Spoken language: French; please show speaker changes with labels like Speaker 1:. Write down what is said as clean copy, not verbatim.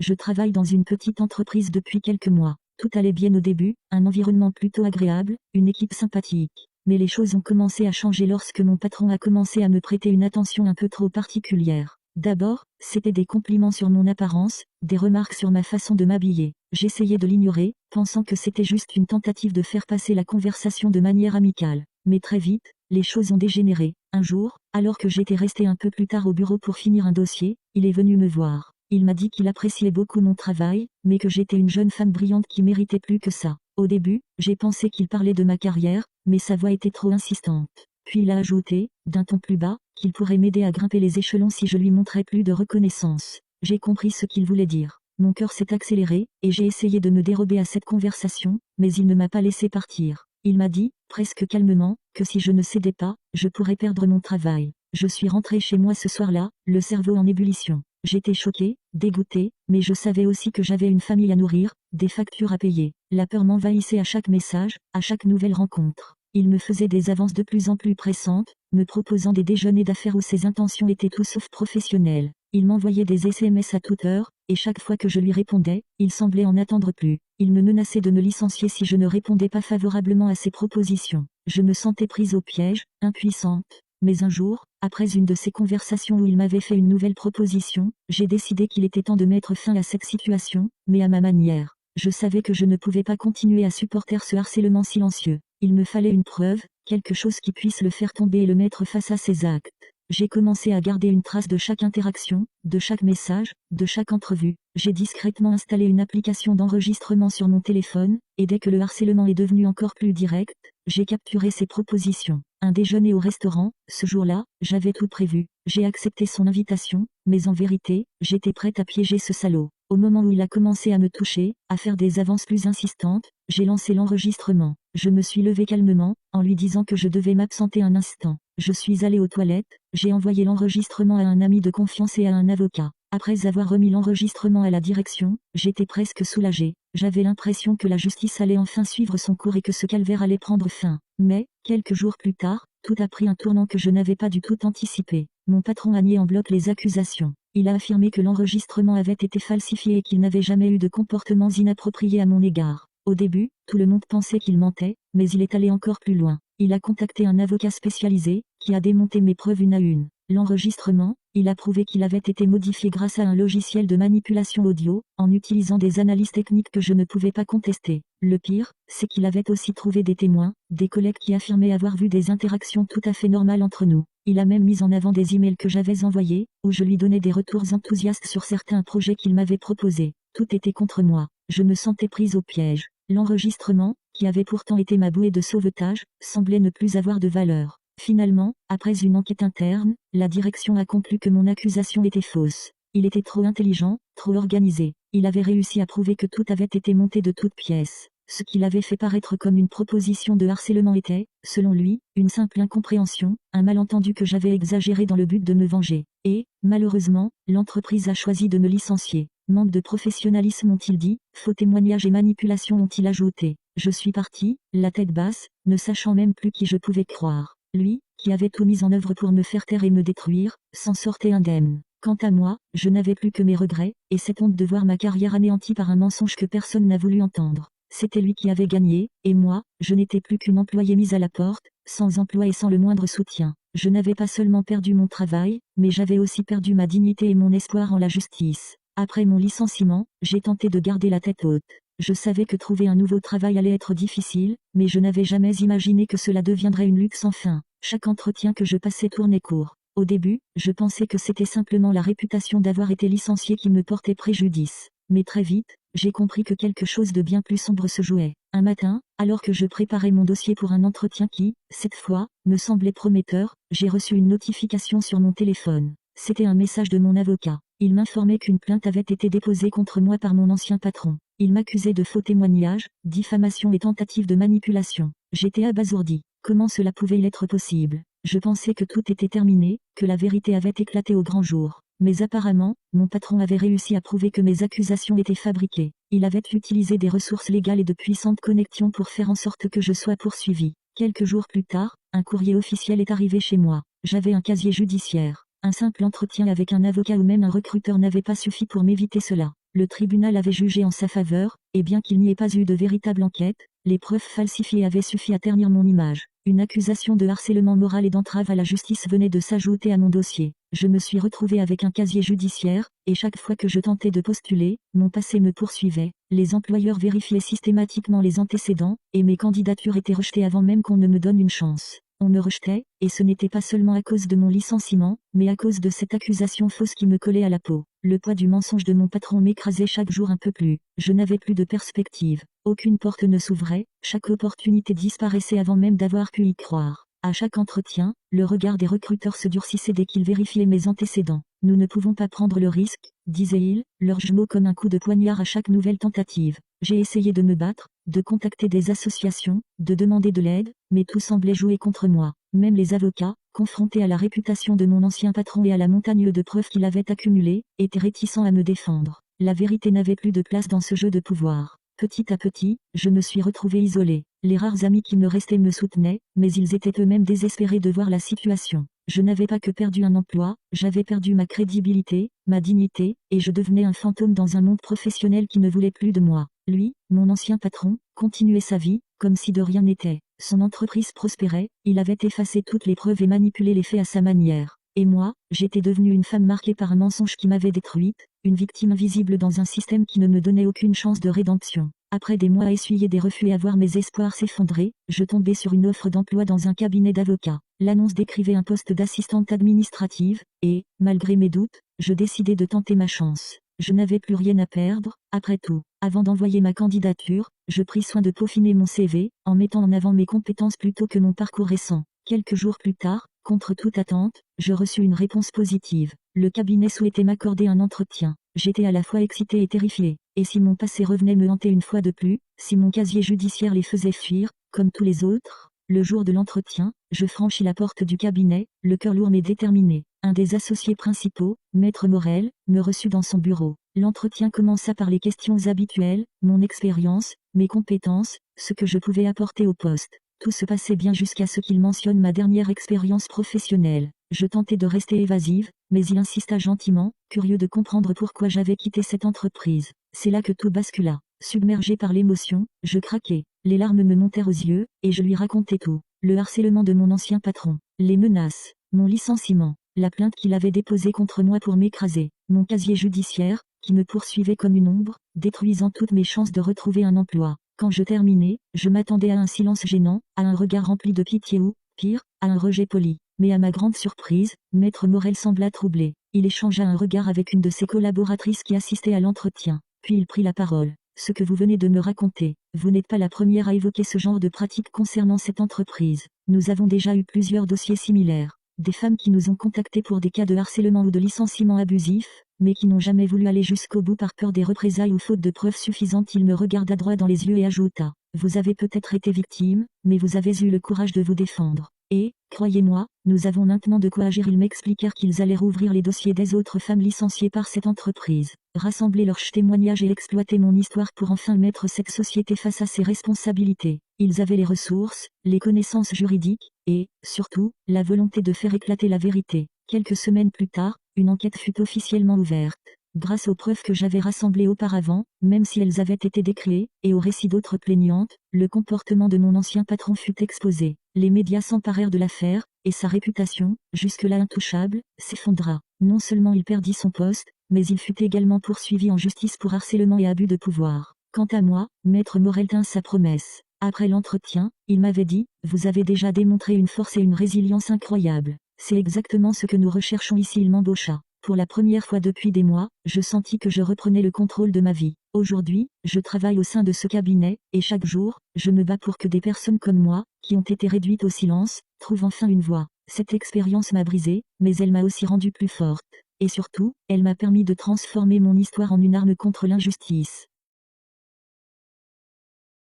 Speaker 1: Je travaille dans une petite entreprise depuis quelques mois. Tout allait bien au début, un environnement plutôt agréable, une équipe sympathique. Mais les choses ont commencé à changer lorsque mon patron a commencé à me prêter une attention un peu trop particulière. D'abord, c'était des compliments sur mon apparence, des remarques sur ma façon de m'habiller. J'essayais de l'ignorer, pensant que c'était juste une tentative de faire passer la conversation de manière amicale. Mais très vite, les choses ont dégénéré. Un jour, alors que j'étais resté un peu plus tard au bureau pour finir un dossier, il est venu me voir. Il m'a dit qu'il appréciait beaucoup mon travail, mais que j'étais une jeune femme brillante qui méritait plus que ça. Au début, j'ai pensé qu'il parlait de ma carrière, mais sa voix était trop insistante. Puis il a ajouté, d'un ton plus bas, qu'il pourrait m'aider à grimper les échelons si je lui montrais plus de reconnaissance. J'ai compris ce qu'il voulait dire. Mon cœur s'est accéléré, et j'ai essayé de me dérober à cette conversation, mais il ne m'a pas laissé partir. Il m'a dit, presque calmement, que si je ne cédais pas, je pourrais perdre mon travail. Je suis rentré chez moi ce soir-là, le cerveau en ébullition. J'étais choqué, dégoûté, mais je savais aussi que j'avais une famille à nourrir, des factures à payer. La peur m'envahissait à chaque message, à chaque nouvelle rencontre. Il me faisait des avances de plus en plus pressantes, me proposant des déjeuners d'affaires où ses intentions étaient tout sauf professionnelles. Il m'envoyait des SMS à toute heure, et chaque fois que je lui répondais, il semblait en attendre plus. Il me menaçait de me licencier si je ne répondais pas favorablement à ses propositions. Je me sentais prise au piège, impuissante. Mais un jour, après une de ces conversations où il m'avait fait une nouvelle proposition, j'ai décidé qu'il était temps de mettre fin à cette situation, mais à ma manière. Je savais que je ne pouvais pas continuer à supporter ce harcèlement silencieux. Il me fallait une preuve, quelque chose qui puisse le faire tomber et le mettre face à ses actes. J'ai commencé à garder une trace de chaque interaction, de chaque message, de chaque entrevue. J'ai discrètement installé une application d'enregistrement sur mon téléphone, et dès que le harcèlement est devenu encore plus direct, j'ai capturé ses propositions. Un déjeuner au restaurant, ce jour-là, j'avais tout prévu. J'ai accepté son invitation, mais en vérité, j'étais prête à piéger ce salaud. Au moment où il a commencé à me toucher, à faire des avances plus insistantes, j'ai lancé l'enregistrement. Je me suis levée calmement, en lui disant que je devais m'absenter un instant. Je suis allée aux toilettes, j'ai envoyé l'enregistrement à un ami de confiance et à un avocat. Après avoir remis l'enregistrement à la direction, j'étais presque soulagée. J'avais l'impression que la justice allait enfin suivre son cours et que ce calvaire allait prendre fin. Mais, quelques jours plus tard, tout a pris un tournant que je n'avais pas du tout anticipé. Mon patron a nié en bloc les accusations. Il a affirmé que l'enregistrement avait été falsifié et qu'il n'avait jamais eu de comportements inappropriés à mon égard. Au début, tout le monde pensait qu'il mentait, mais il est allé encore plus loin. Il a contacté un avocat spécialisé, qui a démonté mes preuves une à une. L'enregistrement, il a prouvé qu'il avait été modifié grâce à un logiciel de manipulation audio, en utilisant des analyses techniques que je ne pouvais pas contester. Le pire, c'est qu'il avait aussi trouvé des témoins, des collègues qui affirmaient avoir vu des interactions tout à fait normales entre nous. Il a même mis en avant des emails que j'avais envoyés, où je lui donnais des retours enthousiastes sur certains projets qu'il m'avait proposés. Tout était contre moi. Je me sentais prise au piège. L'enregistrement, qui avait pourtant été ma bouée de sauvetage, semblait ne plus avoir de valeur. Finalement, après une enquête interne, la direction a conclu que mon accusation était fausse. Il était trop intelligent, trop organisé. Il avait réussi à prouver que tout avait été monté de toutes pièces. Ce qu'il avait fait paraître comme une proposition de harcèlement était, selon lui, une simple incompréhension, un malentendu que j'avais exagéré dans le but de me venger. Et, malheureusement, l'entreprise a choisi de me licencier. Manque de professionnalisme ont-ils dit, faux témoignages et manipulation ont-ils ajouté. Je suis parti, la tête basse, ne sachant même plus qui je pouvais croire. Lui, qui avait tout mis en œuvre pour me faire taire et me détruire, s'en sortait indemne. Quant à moi, je n'avais plus que mes regrets, et cette honte de voir ma carrière anéantie par un mensonge que personne n'a voulu entendre. C'était lui qui avait gagné, et moi, je n'étais plus qu'une employée mise à la porte, sans emploi et sans le moindre soutien. Je n'avais pas seulement perdu mon travail, mais j'avais aussi perdu ma dignité et mon espoir en la justice. Après mon licenciement, j'ai tenté de garder la tête haute. Je savais que trouver un nouveau travail allait être difficile, mais je n'avais jamais imaginé que cela deviendrait une lutte sans fin. Chaque entretien que je passais tournait court. Au début, je pensais que c'était simplement la réputation d'avoir été licencié qui me portait préjudice. Mais très vite, j'ai compris que quelque chose de bien plus sombre se jouait. Un matin, alors que je préparais mon dossier pour un entretien qui, cette fois, me semblait prometteur, j'ai reçu une notification sur mon téléphone. C'était un message de mon avocat. Il m'informait qu'une plainte avait été déposée contre moi par mon ancien patron. Il m'accusait de faux témoignages, diffamation et tentative de manipulation. J'étais abasourdi. Comment cela pouvait être possible? Je pensais que tout était terminé, que la vérité avait éclaté au grand jour. Mais apparemment, mon patron avait réussi à prouver que mes accusations étaient fabriquées. Il avait utilisé des ressources légales et de puissantes connexions pour faire en sorte que je sois poursuivi. Quelques jours plus tard, un courrier officiel est arrivé chez moi. J'avais un casier judiciaire. Un simple entretien avec un avocat ou même un recruteur n'avait pas suffi pour m'éviter cela. Le tribunal avait jugé en sa faveur, et bien qu'il n'y ait pas eu de véritable enquête, les preuves falsifiées avaient suffi à ternir mon image. Une accusation de harcèlement moral et d'entrave à la justice venait de s'ajouter à mon dossier. Je me suis retrouvé avec un casier judiciaire, et chaque fois que je tentais de postuler, mon passé me poursuivait. Les employeurs vérifiaient systématiquement les antécédents, et mes candidatures étaient rejetées avant même qu'on ne me donne une chance. On me rejetait, et ce n'était pas seulement à cause de mon licenciement, mais à cause de cette accusation fausse qui me collait à la peau. Le poids du mensonge de mon patron m'écrasait chaque jour un peu plus. Je n'avais plus de perspective. Aucune porte ne s'ouvrait, chaque opportunité disparaissait avant même d'avoir pu y croire. À chaque entretien, le regard des recruteurs se durcissait dès qu'ils vérifiaient mes antécédents. Nous ne pouvons pas prendre le risque, disaient-ils, leurs mots comme un coup de poignard à chaque nouvelle tentative. J'ai essayé de me battre, de contacter des associations, de demander de l'aide, mais tout semblait jouer contre moi. Même les avocats, confrontés à la réputation de mon ancien patron et à la montagne de preuves qu'il avait accumulées, étaient réticents à me défendre. La vérité n'avait plus de place dans ce jeu de pouvoir. Petit à petit, je me suis retrouvé isolé. Les rares amis qui me restaient me soutenaient, mais ils étaient eux-mêmes désespérés de voir la situation. Je n'avais pas que perdu un emploi, j'avais perdu ma crédibilité, ma dignité, et je devenais un fantôme dans un monde professionnel qui ne voulait plus de moi. Lui, mon ancien patron, continuait sa vie, comme si de rien n'était. Son entreprise prospérait, il avait effacé toutes les preuves et manipulé les faits à sa manière. Et moi, j'étais devenue une femme marquée par un mensonge qui m'avait détruite, une victime invisible dans un système qui ne me donnait aucune chance de rédemption. Après des mois à essuyer des refus et à voir mes espoirs s'effondrer, je tombais sur une offre d'emploi dans un cabinet d'avocats. L'annonce décrivait un poste d'assistante administrative, et, malgré mes doutes, je décidai de tenter ma chance. Je n'avais plus rien à perdre, après tout. Avant d'envoyer ma candidature, je pris soin de peaufiner mon CV, en mettant en avant mes compétences plutôt que mon parcours récent. Quelques jours plus tard, contre toute attente, je reçus une réponse positive. Le cabinet souhaitait m'accorder un entretien. J'étais à la fois excité et terrifié. Et si mon passé revenait me hanter une fois de plus, si mon casier judiciaire les faisait fuir, comme tous les autres? Le jour de l'entretien, je franchis la porte du cabinet, le cœur lourd mais déterminé. Un des associés principaux, Maître Morel, me reçut dans son bureau. L'entretien commença par les questions habituelles, mon expérience, mes compétences, ce que je pouvais apporter au poste. Tout se passait bien jusqu'à ce qu'il mentionne ma dernière expérience professionnelle. Je tentais de rester évasive, mais il insista gentiment, curieux de comprendre pourquoi j'avais quitté cette entreprise. C'est là que tout bascula. Submergé par l'émotion, je craquai. Les larmes me montèrent aux yeux, et je lui racontai tout. Le harcèlement de mon ancien patron, les menaces, mon licenciement, la plainte qu'il avait déposée contre moi pour m'écraser, mon casier judiciaire, qui me poursuivait comme une ombre, détruisant toutes mes chances de retrouver un emploi. Quand je terminai, je m'attendais à un silence gênant, à un regard rempli de pitié ou, pire, à un rejet poli. Mais à ma grande surprise, Maître Morel sembla troublé. Il échangea un regard avec une de ses collaboratrices qui assistait à l'entretien. Puis il prit la parole. Ce que vous venez de me raconter, vous n'êtes pas la première à évoquer ce genre de pratique concernant cette entreprise. Nous avons déjà eu plusieurs dossiers similaires. Des femmes qui nous ont contactés pour des cas de harcèlement ou de licenciement abusif, mais qui n'ont jamais voulu aller jusqu'au bout par peur des représailles ou faute de preuves suffisantes. Il me regarda droit dans les yeux et ajouta. Vous avez peut-être été victime, mais vous avez eu le courage de vous défendre. Et, croyez-moi, nous avons maintenant de quoi agir. Ils m'expliquèrent qu'ils allaient rouvrir les dossiers des autres femmes licenciées par cette entreprise, rassembler leurs témoignages et exploiter mon histoire pour enfin mettre cette société face à ses responsabilités. Ils avaient les ressources, les connaissances juridiques, et, surtout, la volonté de faire éclater la vérité. Quelques semaines plus tard, une enquête fut officiellement ouverte. Grâce aux preuves que j'avais rassemblées auparavant, même si elles avaient été décriées, et aux récits d'autres plaignantes, le comportement de mon ancien patron fut exposé. Les médias s'emparèrent de l'affaire, et sa réputation, jusque-là intouchable, s'effondra. Non seulement il perdit son poste, mais il fut également poursuivi en justice pour harcèlement et abus de pouvoir. Quant à moi, Maître Morel tint sa promesse. Après l'entretien, il m'avait dit, vous avez déjà démontré une force et une résilience incroyables. C'est exactement ce que nous recherchons ici. Il m'embaucha. Pour la première fois depuis des mois, je sentis que je reprenais le contrôle de ma vie. Aujourd'hui, je travaille au sein de ce cabinet, et chaque jour, je me bats pour que des personnes comme moi, qui ont été réduites au silence, trouvent enfin une voix. Cette expérience m'a brisée, mais elle m'a aussi rendue plus forte. Et surtout, elle m'a permis de transformer mon histoire en une arme contre l'injustice.